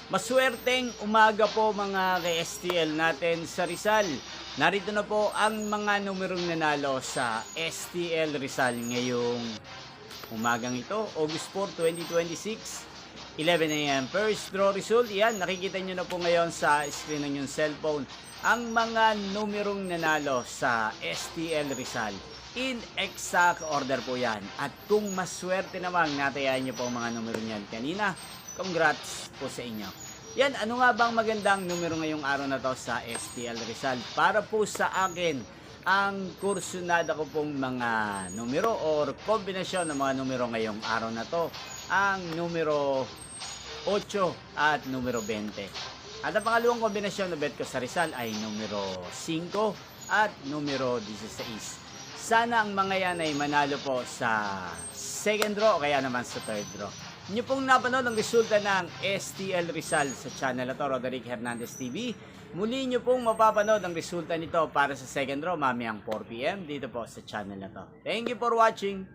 Maswerteng umaga po mga ka-STL natin sa Rizal. Narito na po ang mga numerong nanalo sa STL Rizal ngayong umagang ito, August 4, 2026, 11 a.m. First draw result, yan, nakikita nyo na po ngayon sa screen ng yung cellphone ang mga numerong nanalo sa STL Rizal. In exact order po yan. At kung maswerte naman, natayaan nyo po ang mga numero niyan kanina, congrats po sa inyo. Yan, ano nga bang magandang numero ngayong araw na to sa STL Rizal? Para po sa akin, ang kursunada ko pong mga numero or kombinasyon ng mga numero ngayong araw na to, ang numero 8 at numero 20. At ang pangalawang kombinasyon na bet ko sa Rizal ay numero 5 at numero 16. Sana ang mga yan ay manalo po sa second draw o kaya naman sa third draw. Inyo pong napanood ang resulta ng STL Rizal sa channel na to, Roderick Hernandez TV. Muli nyo pong mapapanood ang resulta nito para sa second draw mamayang 4 PM dito po sa channel na to. Thank you for watching!